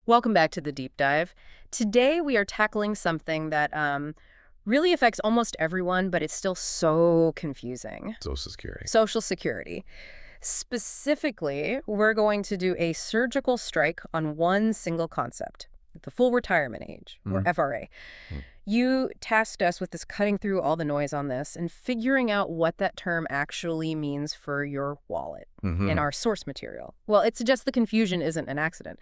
Welcome back to the deep dive. Today we are tackling something that really affects almost everyone, but it's still so confusing. Social Security. Social Security. Specifically, we're going to do a surgical strike on one single concept, the full retirement age, or FRA. You tasked us with this cutting through all the noise on this and figuring out what that term actually means for your wallet in our source material. Well, it suggests the confusion isn't an accident.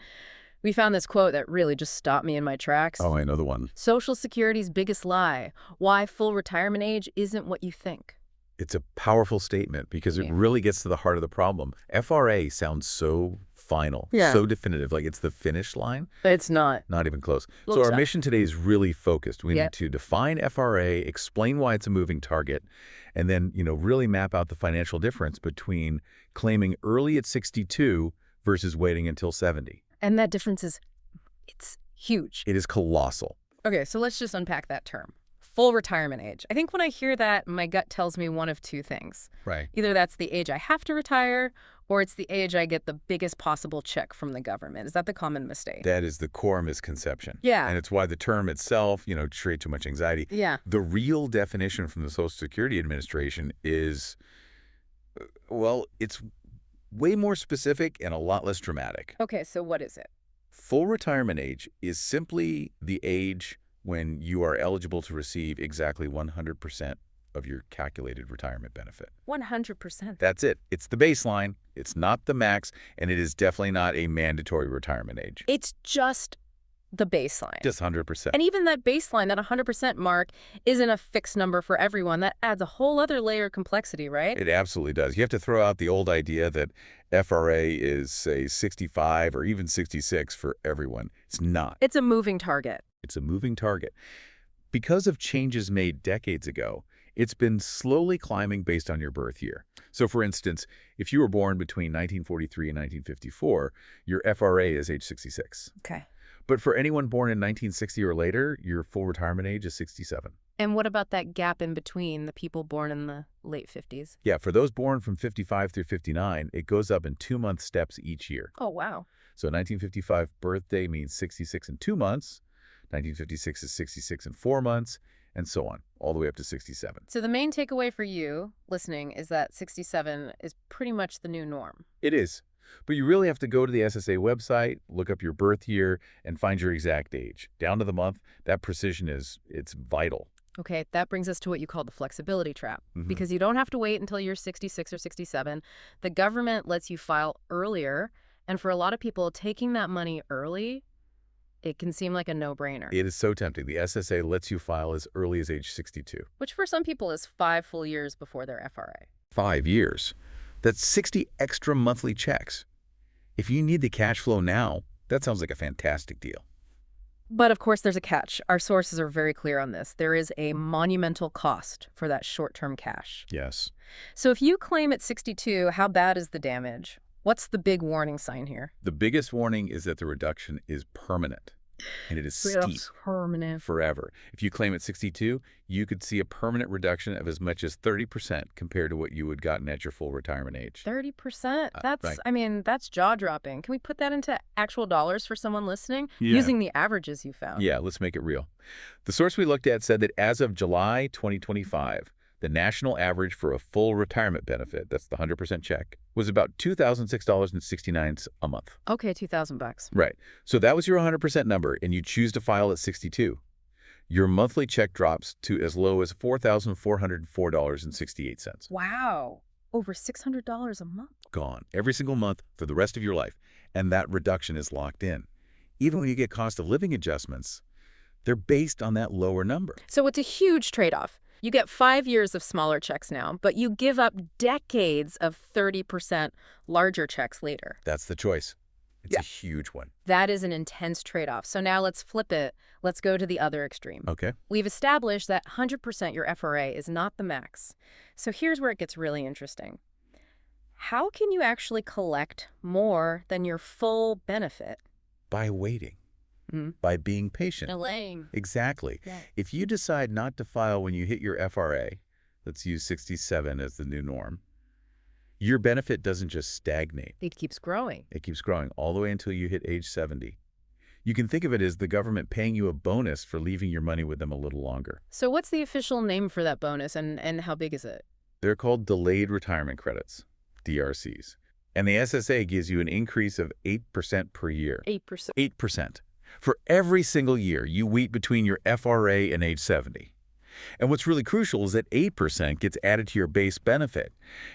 We found this quote that really just stopped me in my tracks. Oh, I know the one. Social Security's biggest lie. Why full retirement age isn't what you think. It's a powerful statement because it really gets to the heart of the problem. FRA sounds so final, so definitive, like it's the finish line. It's not. Not even close. Looks So our mission today is really focused. We need to define FRA, explain why it's a moving target, and then, really map out the financial difference between claiming early at 62 versus waiting until 70. And that difference it's huge. It is colossal. Okay, so let's just unpack that term. Full retirement age. I think when I hear that, my gut tells me one of two things. Right. Either that's the age I have to retire, or it's the age I get the biggest possible check from the government. Is that the common mistake? That is the core misconception. Yeah. And it's why the term itself, creates too much anxiety. Yeah. The real definition from the Social Security Administration is, it's way more specific and a lot less dramatic. Okay, so what is it? Full retirement age is simply the age when you are eligible to receive exactly 100% of your calculated retirement benefit. 100%. That's it. It's the baseline. It's not the max, and it is definitely not a mandatory retirement age. It's just the baseline. Just 100%. And even that baseline, that 100% mark, isn't a fixed number for everyone. That adds a whole other layer of complexity, right? It absolutely does. You have to throw out the old idea that FRA is, say, 65 or even 66 for everyone. It's not. It's a moving target. It's a moving target. Because of changes made decades ago, it's been slowly climbing based on your birth year. So, for instance, if you were born between 1943 and 1954, your FRA is age 66. Okay. But for anyone born in 1960 or later, your full retirement age is 67. And what about that gap in between the people born in the late 50s? Yeah, for those born from 55 through 59, it goes up in 2-month steps each year. Oh, wow. So 1955 birthday means 66 in 2 months, 1956 is 66 in 4 months, and so on, all the way up to 67. So the main takeaway for you listening is that 67 is pretty much the new norm. It is. But you really have to go to the SSA website, look up your birth year, and find your exact age. Down to the month, that precision it's vital. Okay, that brings us to what you call the flexibility trap. Because you don't have to wait until you're 66 or 67. The government lets you file earlier. And for a lot of people, taking that money early, it can seem like a no-brainer. It is so tempting. The SSA lets you file as early as age 62. Which for some people is 5 full years before their FRA. 5 years. That's 60 extra monthly checks. If you need the cash flow now, that sounds like a fantastic deal. But of course, there's a catch. Our sources are very clear on this. There is a monumental cost for that short-term cash. Yes. So if you claim at 62, how bad is the damage? What's the big warning sign here? The biggest warning is that the reduction is permanent, and it is steep. Permanent. Forever. If you claim at 62, you could see a permanent reduction of as much as 30% compared to what you would gotten at your full retirement age. 30%? That's, right. I mean, that's jaw-dropping. Can we put that into actual dollars for someone listening? Using the averages you found. Yeah, let's make it real. The source we looked at said that as of July 2025, the national average for a full retirement benefit, that's the 100% check, was about $2,006.69 a month. Okay, $2,000. Right. So that was your 100% number, and you choose to file at 62. Your monthly check drops to as low as $4,404.68. Wow. Over $600 a month. Gone. Every single month for the rest of your life. And that reduction is locked in. Even when you get cost of living adjustments, they're based on that lower number. So it's a huge trade-off. You get 5 years of smaller checks now, but you give up decades of 30% larger checks later. That's the choice. It's a huge one. That is an intense trade-off. So now let's flip it. Let's go to the other extreme. Okay. We've established that 100% your FRA is not the max. So here's where it gets really interesting. How can you actually collect more than your full benefit? By waiting. By being patient. Delaying. Exactly. Yeah. If you decide not to file when you hit your FRA, let's use 67 as the new norm, your benefit doesn't just stagnate. It keeps growing. It keeps growing all the way until you hit age 70. You can think of it as the government paying you a bonus for leaving your money with them a little longer. So what's the official name for that bonus, and how big is it? They're called delayed retirement credits, DRCs. And the SSA gives you an increase of 8% per year. 8%. 8%. For every single year you wait between your FRA and age 70. And what's really crucial is that 8% gets added to your base benefit,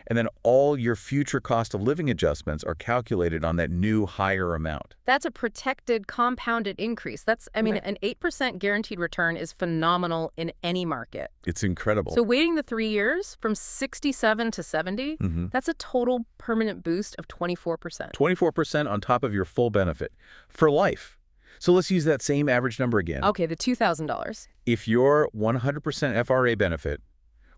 and then all your future cost of living adjustments are calculated on that new higher amount. That's a protected, compounded increase. An 8% guaranteed return is phenomenal in any market. It's incredible. So waiting the 3 years from 67 to 70, that's a total permanent boost of 24%. 24% on top of your full benefit for life. So let's use that same average number again. Okay, the $2,000. If your 100% FRA benefit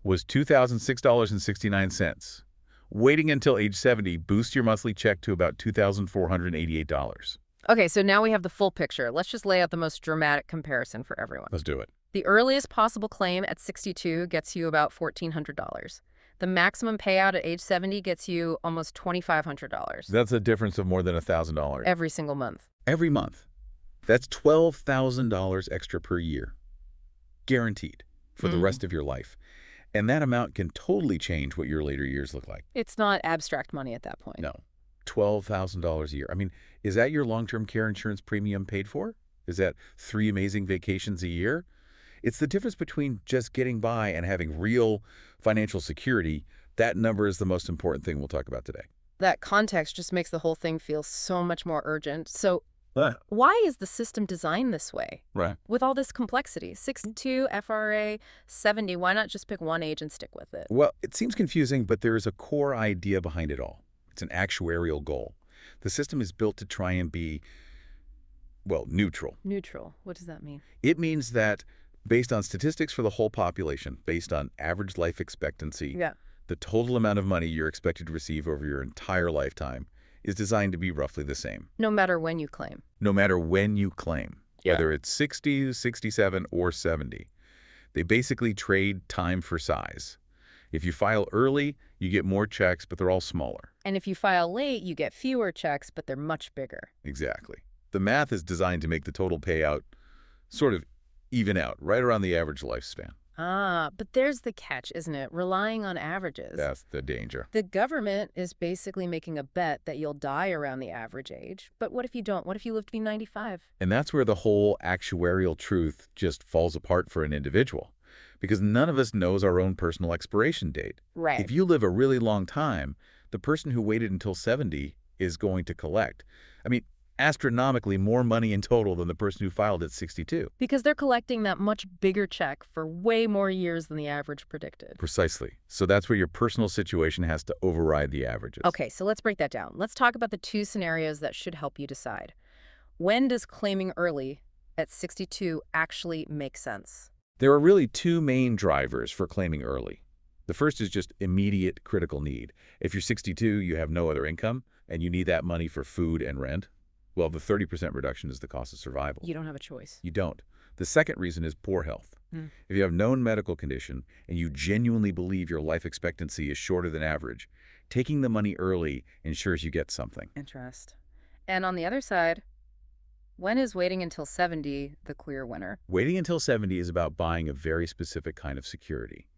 was $2,006.69, waiting until age 70 boosts your monthly check to about $2,488. Okay, so now we have the full picture. Let's just lay out the most dramatic comparison for everyone. Let's do it. The earliest possible claim at 62 gets you about $1,400. The maximum payout at age 70 gets you almost $2,500. That's a difference of more than $1,000. Every single month. Every month. That's $12,000 extra per year, guaranteed for the rest of your life. And that amount can totally change what your later years look like. It's not abstract money at that point. No, $12,000 a year. I mean, is that your long-term care insurance premium paid for? Is that 3 amazing vacations a year? It's the difference between just getting by and having real financial security. That number is the most important thing we'll talk about today. That context just makes the whole thing feel so much more urgent. So why is the system designed this way? Right. With all this complexity, 62, FRA, 70, why not just pick one age and stick with it? Well, it seems confusing, but there is a core idea behind it all. It's an actuarial goal. The system is built to try and be, well, neutral. Neutral. What does that mean? It means that based on statistics for the whole population, based on average life expectancy, the total amount of money you're expected to receive over your entire lifetime is designed to be roughly the same. No matter when you claim. No matter when you claim, whether it's 60, 67, or 70. They basically trade time for size. If you file early, you get more checks, but they're all smaller. And if you file late, you get fewer checks, but they're much bigger. Exactly. The math is designed to make the total payout sort of even out, right around the average lifespan. Ah, but there's the catch, isn't it? Relying on averages. That's the danger. The government is basically making a bet that you'll die around the average age. But what if you don't? What if you live to be 95? And that's where the whole actuarial truth just falls apart for an individual. Because none of us knows our own personal expiration date. Right. If you live a really long time, the person who waited until 70 is going to collect. I mean, astronomically more money in total than the person who filed at 62. Because they're collecting that much bigger check for way more years than the average predicted. Precisely. So that's where your personal situation has to override the averages. Okay, so let's break that down. Let's talk about the 2 scenarios that should help you decide. When does claiming early at 62 actually make sense? There are really 2 main drivers for claiming early. The first is just immediate critical need. If you're 62, you have no other income, and you need that money for food and rent. Well, the 30% reduction is the cost of survival. You don't have a choice. You don't. The second reason is poor health. If you have known medical condition and you genuinely believe your life expectancy is shorter than average, taking the money early ensures you get something. Interest. And on the other side, when is waiting until 70 the clear winner? Waiting until 70 is about buying a very specific kind of security.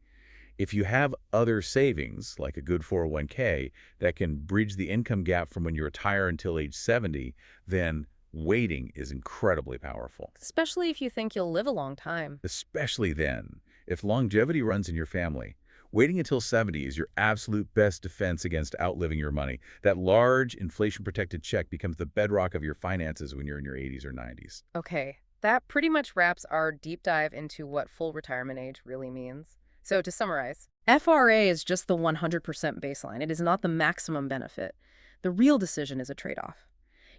If you have other savings, like a good 401k, that can bridge the income gap from when you retire until age 70, then waiting is incredibly powerful. Especially if you think you'll live a long time. Especially then. If longevity runs in your family, waiting until 70 is your absolute best defense against outliving your money. That large inflation-protected check becomes the bedrock of your finances when you're in your 80s or 90s. Okay, that pretty much wraps our deep dive into what full retirement age really means. So to summarize, FRA is just the 100% baseline. It is not the maximum benefit. The real decision is a trade-off.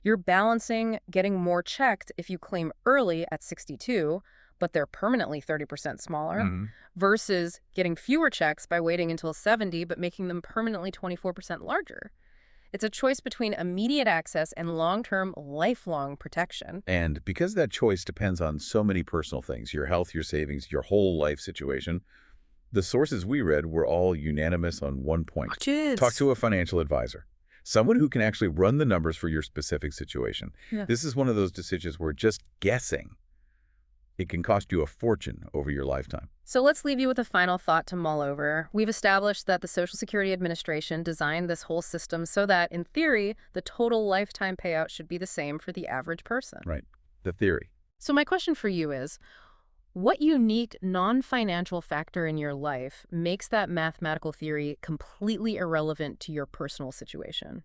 You're balancing getting more checked if you claim early at 62, but they're permanently 30% smaller, versus getting fewer checks by waiting until 70, but making them permanently 24% larger. It's a choice between immediate access and long-term, lifelong protection. And because that choice depends on so many personal things, your health, your savings, your whole life situation, the sources we read were all unanimous on one point. Which is? Talk to a financial advisor. Someone who can actually run the numbers for your specific situation. Yeah. This is one of those decisions where just guessing, it can cost you a fortune over your lifetime. So let's leave you with a final thought to mull over. We've established that the Social Security Administration designed this whole system so that, in theory, the total lifetime payout should be the same for the average person. Right. The theory. So my question for you is, what unique non-financial factor in your life makes that mathematical theory completely irrelevant to your personal situation?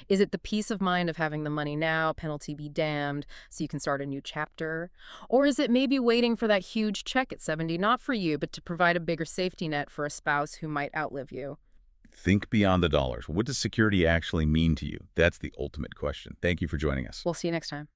Is it the peace of mind of having the money now, penalty be damned, so you can start a new chapter? Or is it maybe waiting for that huge check at 70, not for you, but to provide a bigger safety net for a spouse who might outlive you? Think beyond the dollars. What does security actually mean to you? That's the ultimate question. Thank you for joining us. We'll see you next time.